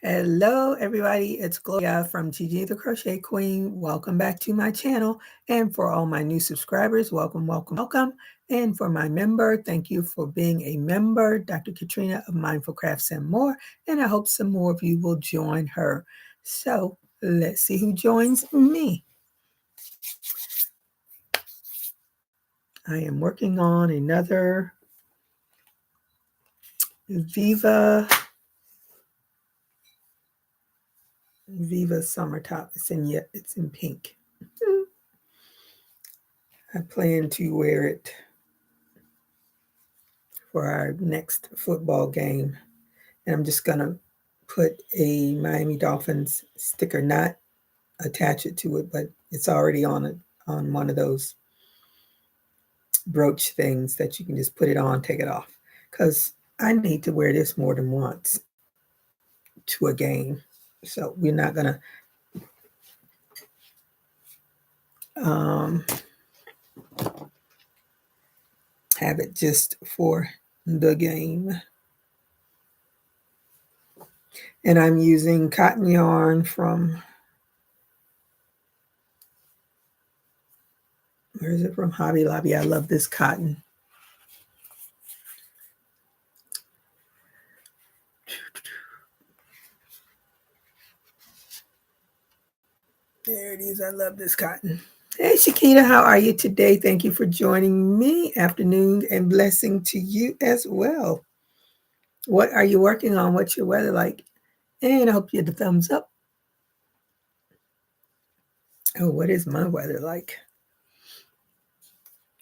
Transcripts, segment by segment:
Hello, everybody. It's Gloria from GGTheCrochetQueen. Welcome back to my channel. And for all my new subscribers, welcome, welcome, welcome. And for my member, thank you for being a member, Dr. Katrina of Mindful Crafts and More. And I hope some more of you will join her. So let's see who joins me. I am working on another Viva summer top. It's in pink. I plan to wear it for our next football game. And I'm just going to put a Miami Dolphins sticker, not attach it to it, but it's already on one of those brooch things that you can just put it on, take it off. Because I need to wear this more than once to a game. So we're not going to have it just for the game. And I'm using cotton yarn from, where is it, from Hobby Lobby. I love this cotton. There it is. I love this cotton. Hey, Shakita, how are you today? Thank you for joining me. Afternoon and blessing to you as well. What are you working on? What's your weather like? And I hope you had the thumbs up. Oh, what is my weather like?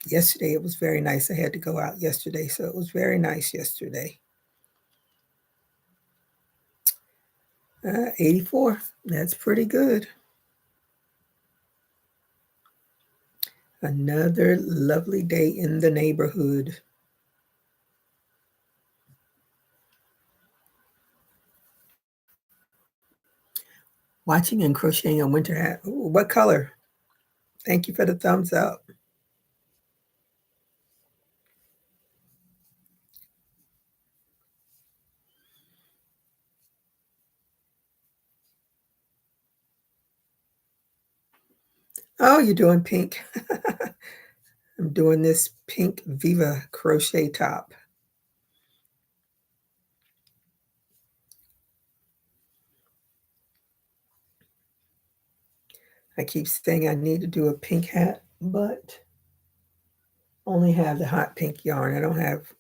Yesterday, it was very nice. I had to go out yesterday, so it was very nice yesterday. 84. That's pretty good. Another lovely day in the neighborhood. Watching and crocheting a winter hat. Ooh, what color? Thank you for the thumbs up. Oh, you're doing pink. I'm doing this pink Viva crochet top. I keep saying I need to do a pink hat, but only have the hot pink yarn. I don't have,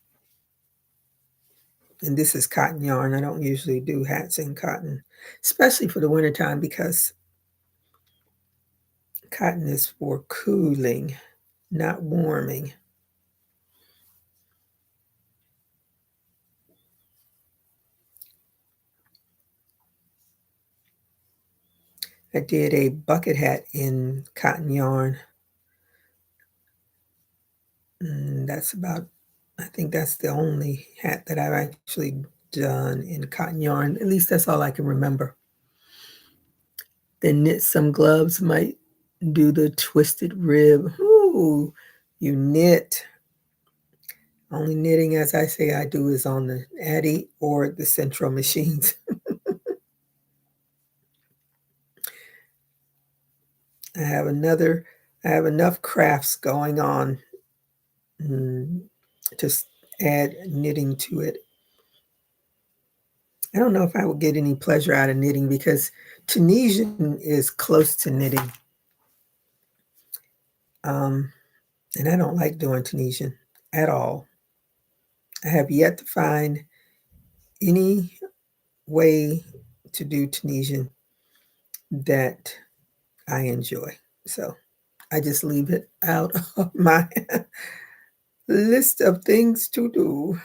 and this is cotton yarn. I don't usually do hats in cotton, especially for the wintertime, because cotton is for cooling, not warming. I did a bucket hat in cotton yarn. That's about, I think that's the only hat that I've actually done in cotton yarn. At least that's all I can remember. Then knit some gloves, might do the twisted rib. Ooh, you knit. Only knitting, as I say I do, is on the Addy or the Central machines. I have enough crafts going on to add knitting to it. I don't know if I would get any pleasure out of knitting, because Tunisian is close to knitting. And I don't like doing Tunisian at all. I have yet to find any way to do Tunisian that I enjoy. So I just leave it out of my list of things to do.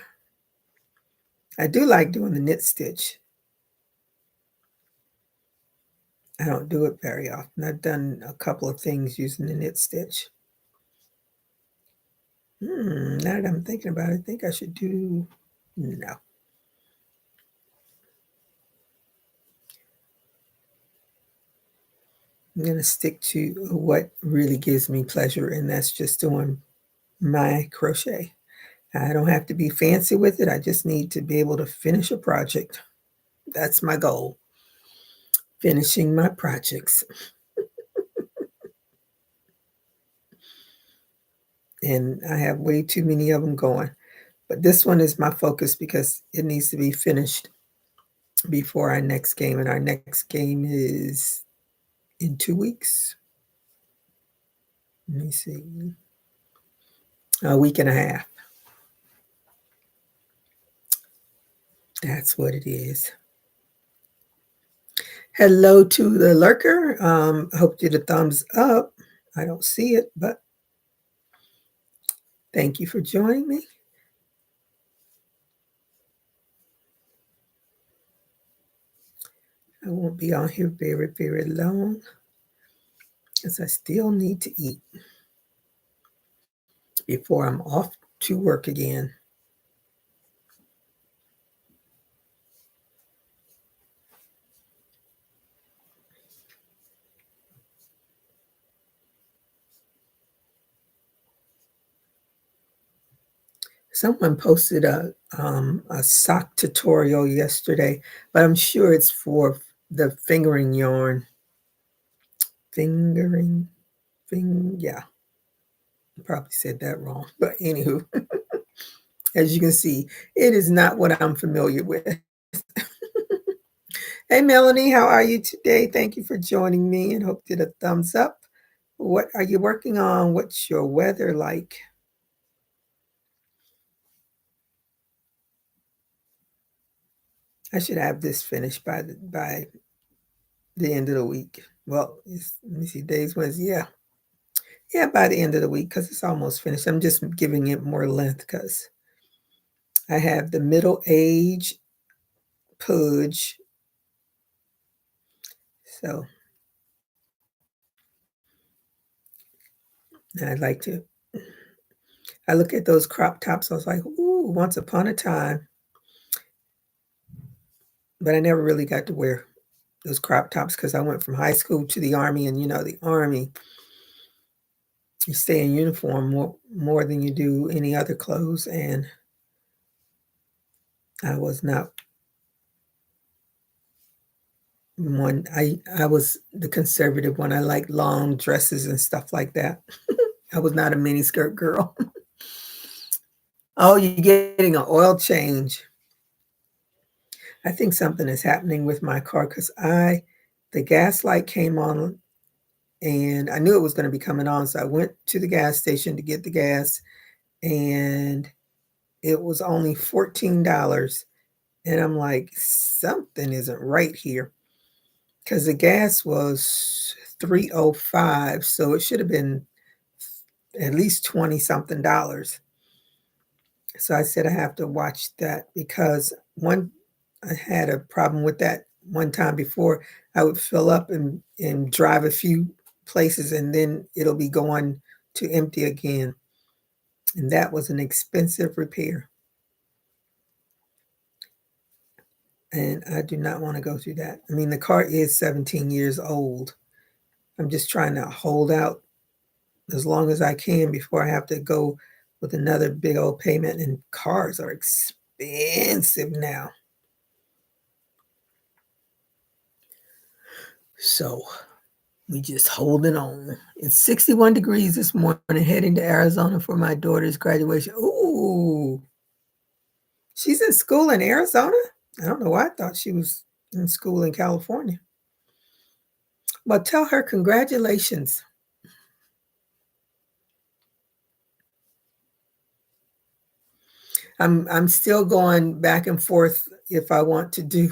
I do like doing the knit stitch. I don't do it very often. I've done a couple of things using the knit stitch. Now that I'm thinking about it, I think I should do, no. I'm going to stick to what really gives me pleasure, and that's just doing my crochet. I don't have to be fancy with it. I just need to be able to finish a project. That's my goal. finishing my projects. And I have way too many of them going. But this one is my focus because it needs to be finished before our next game. And our next game is in 2 weeks. Let me see. A week and a half. That's what it is. Hello to the lurker. I hope you did a thumbs up. I don't see it, but thank you for joining me. I won't be on here very, very long because I still need to eat before I'm off to work again. Someone posted a sock tutorial yesterday, but I'm sure it's for the fingering yarn. Yeah. I probably said that wrong, but anywho, as you can see, it is not what I'm familiar with. Hey, Melanie, how are you today? Thank you for joining me and hope you did a thumbs up. What are you working on? What's your weather like? I should have this finished by the end of the week. Well, let me see, days Wednesday. Yeah, by the end of the week because it's almost finished. I'm just giving it more length because I have the middle age pudge. So I look at those crop tops. I was like, ooh, once upon a time. But I never really got to wear those crop tops because I went from high school to the Army. And, the Army, you stay in uniform more than you do any other clothes. And I was not one. I was the conservative one. I like long dresses and stuff like that. I was not a miniskirt girl. Oh, you're getting an oil change. I think something is happening with my car because the gas light came on and I knew it was going to be coming on. So I went to the gas station to get the gas and it was only $14. And I'm like, something isn't right here because the gas was $3.05. So it should have been at least 20 something dollars. So I said I have to watch that because I had a problem with that one time before. I would fill up and drive a few places and then it'll be going to empty again. And that was an expensive repair. And I do not want to go through that. I mean, the car is 17 years old. I'm just trying to hold out as long as I can before I have to go with another big old payment. And cars are expensive now. So we just holding on. It's 61 degrees this morning, heading to Arizona for my daughter's graduation. Ooh, she's in school in Arizona? I don't know why I thought she was in school in California. But tell her congratulations. I'm still going back and forth if I want to do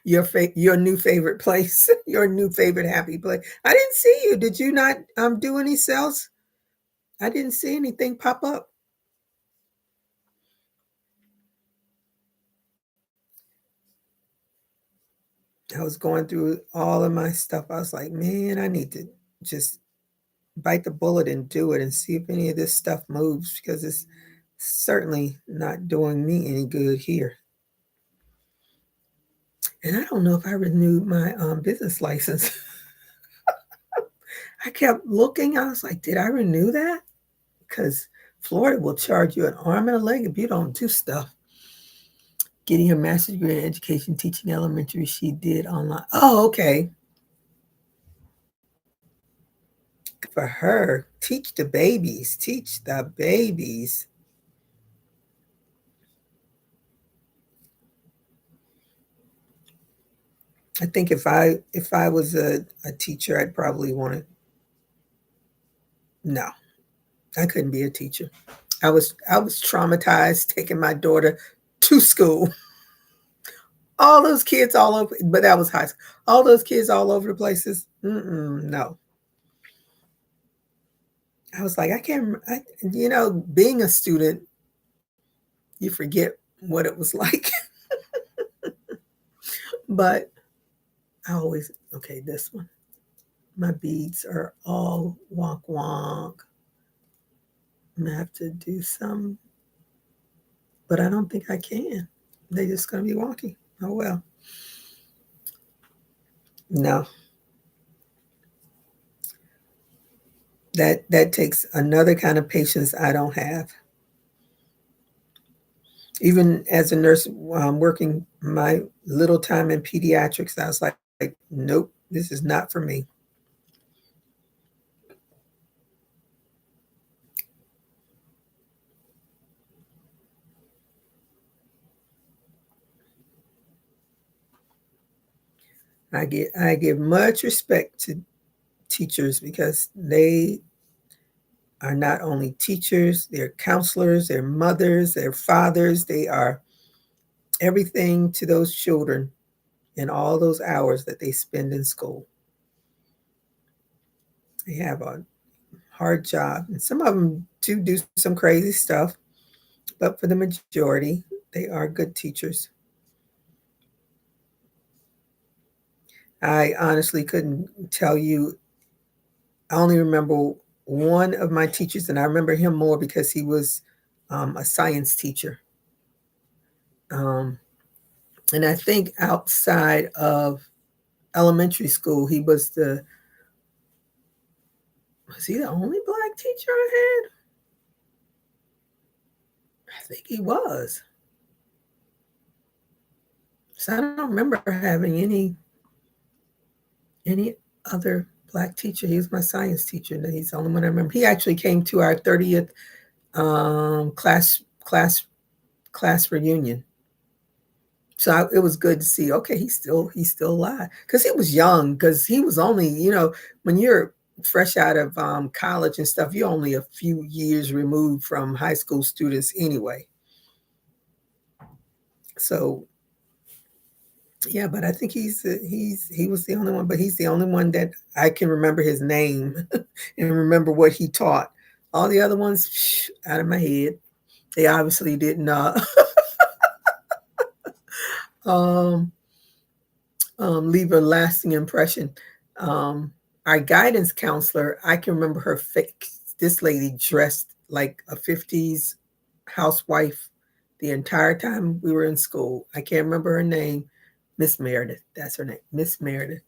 your new favorite place, your new favorite happy place. I didn't see you. Did you not do any sales? I didn't see anything pop up. I was going through all of my stuff. I was like, man, I need to just bite the bullet and do it and see if any of this stuff moves because it's certainly not doing me any good here. And I don't know if I renewed my business license. I kept looking. I was like, did I renew that? Because Florida will charge you an arm and a leg if you don't do stuff. Getting her master's degree in education, teaching elementary, she did online. Oh, okay. For her, teach the babies. Teach the babies. I think if I was a teacher, I'd probably want to. No, I couldn't be a teacher. I was traumatized taking my daughter to school. All those kids all over, but that was high school. All those kids all over the places. No, I was like, I can't. Being a student, you forget what it was like. But I always okay. This one, my beads are all wonk wonk. I'm gonna have to do some, but I don't think I can. They're just gonna be wonky. Oh well. No, that takes another kind of patience I don't have. Even as a nurse, working my little time in pediatrics, I was like, nope, this is not for me. I give much respect to teachers because they are not only teachers, they're counselors, they're mothers, they're fathers, they are everything to those children in all those hours that they spend in school. They have a hard job, and some of them do some crazy stuff, but for the majority, they are good teachers. I honestly couldn't tell you. I only remember one of my teachers, and I remember him more because he was a science teacher. Um, and I think outside of elementary school, was he the only black teacher I had? I think he was. So I don't remember having any other black teacher. He was my science teacher, and he's the only one I remember. He actually came to our 30th class reunion. So it was good to see. Okay, he's still alive because he was young. Because he was only, when you're fresh out of college and stuff, you're only a few years removed from high school students anyway. So yeah, but I think he was the only one. But he's the only one that I can remember his name and remember what he taught. All the other ones out of my head. They obviously didn't um, leave a lasting impression. Um, our guidance counselor, I can remember her face. This lady dressed like a 50s housewife the entire time we were in school. I can't remember her name. Miss Meredith, that's her name, Miss Meredith.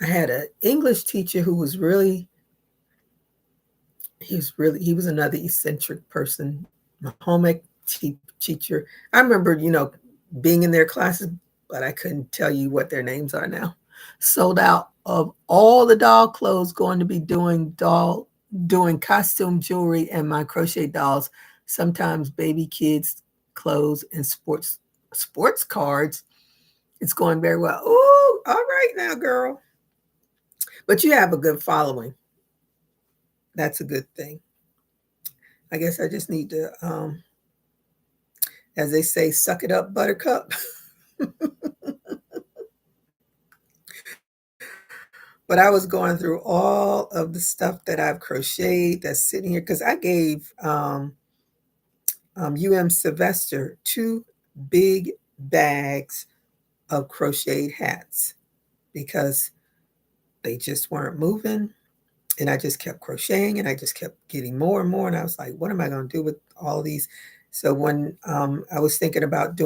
I had an English teacher who was he was another eccentric person. My home ec teacher. I remember, being in their classes, but I couldn't tell you what their names are now. Sold out of all the doll clothes, going to be doing costume jewelry and my crochet dolls, sometimes baby kids clothes and sports cards. It's going very well. Ooh, all right now, girl. But you have a good following. That's a good thing. I guess I just need to, as they say, suck it up, buttercup. But I was going through all of the stuff that I've crocheted that's sitting here because I gave Sylvester 2 big bags of crocheted hats because they just weren't moving. And I just kept crocheting and I just kept getting more and more. And I was like, what am I going to do with all these? So when I was thinking about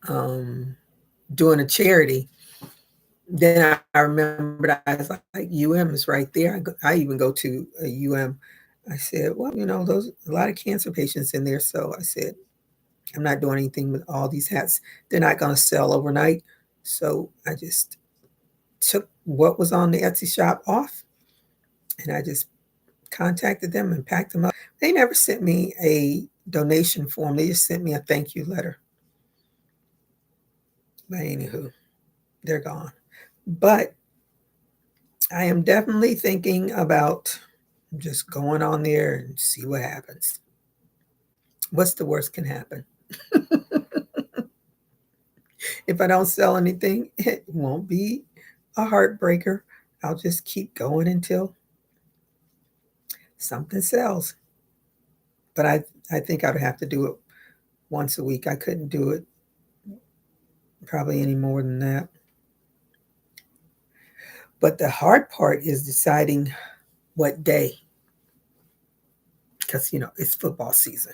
um, doing a charity, Then I remembered, I was like, UM is right there. I even go to a UM. I said, well, those a lot of cancer patients in there. So I said, I'm not doing anything with all these hats. They're not going to sell overnight. So I just took what was on the Etsy shop off, and I just contacted them and packed them up. They never sent me a donation form. They just sent me a thank you letter. But anywho, they're gone. But I am definitely thinking about just going on there and see what happens. What's the worst can happen? If I don't sell anything, it won't be a heartbreaker. I'll just keep going until something sells. But I think I'd have to do it once a week. I couldn't do it probably any more than that. But the hard part is deciding what day, because it's football season.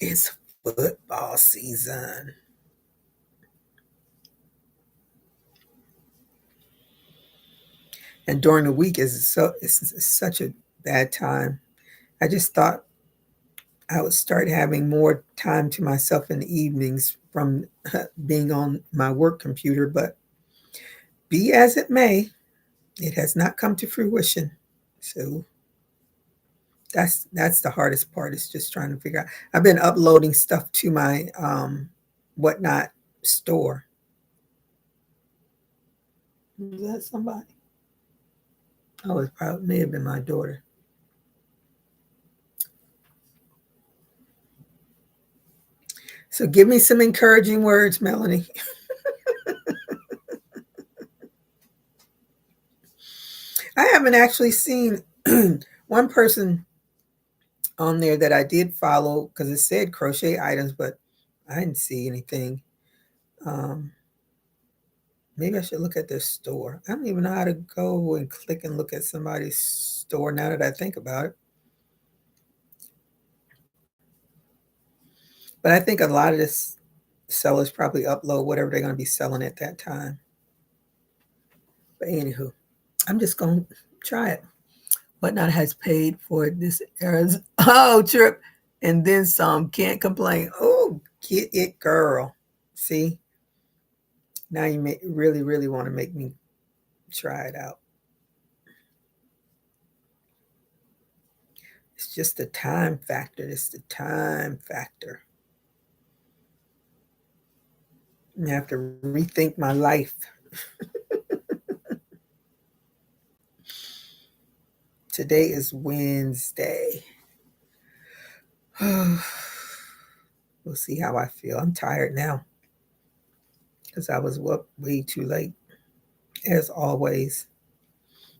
It's football season. And during the week it's such a bad time. I just thought I would start having more time to myself in the evenings from being on my work computer, but be as it may, it has not come to fruition. So that's the hardest part, is just trying to figure out. I've been uploading stuff to my whatnot store. Is that somebody? Oh, it probably may have been my daughter. So give me some encouraging words, Melanie. I haven't actually seen one person on there that I did follow, because it said crochet items, but I didn't see anything. Um, Maybe I should look at their store. I don't even know how to go and click and look at somebody's store now that I think about it. But I think a lot of this sellers probably upload whatever they're going to be selling at that time. But anywho, I'm just going to try it. Whatnot has paid for this era's trip and then some. Can't complain. Oh, get it, girl. See? Now you really, really want to make me try it out. It's just the time factor. It's the time factor. I have to rethink my life. Today is Wednesday. We'll see how I feel. I'm tired now because I was up way too late, as always.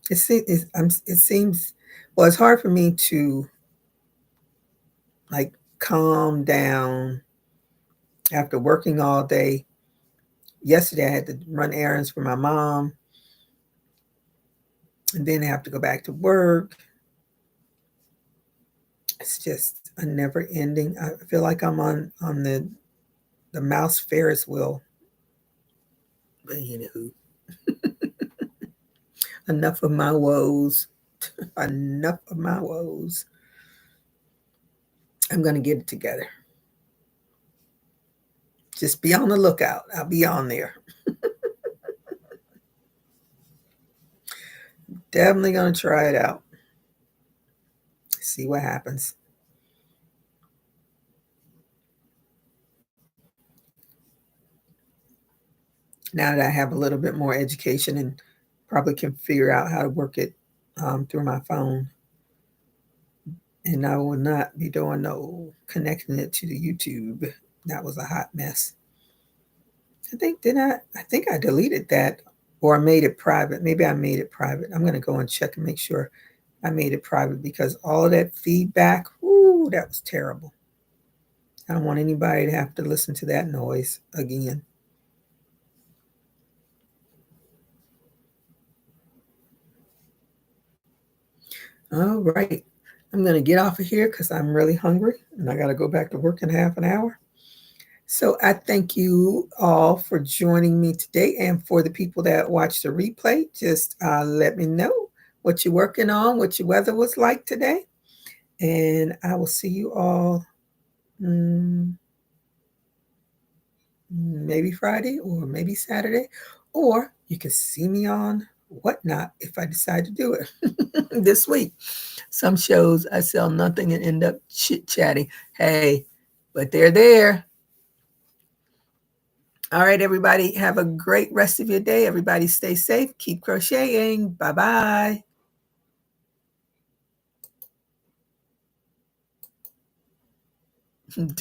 It seems, well, it's hard for me to like calm down after working all day. Yesterday I had to run errands for my mom, and then I have to go back to work. It's just a never ending. I feel like I'm on the mouse Ferris wheel. But anywho, enough of my woes. Enough of my woes. I'm going to get it together. Just be on the lookout. I'll be on there. Definitely going to try it out. See what happens. Now that I have a little bit more education and probably can figure out how to work it through my phone. And I will not be doing no connecting it to the YouTube. That was a hot mess. I think I deleted that, or I made it private. Maybe I made it private. I'm going to go and check and make sure I made it private, because all of that feedback, ooh, that was terrible. I don't want anybody to have to listen to that noise again. All right. I'm going to get off of here because I'm really hungry and I got to go back to work in half an hour. So I thank you all for joining me today. And for the people that watch the replay, just let me know what you're working on, what your weather was like today. And I will see you all maybe Friday or maybe Saturday. Or you can see me on Whatnot if I decide to do it this week. Some shows I sell nothing and end up chit-chatting. Hey, but they're there. All right, everybody, have a great rest of your day. Everybody stay safe. Keep crocheting. Bye-bye. Do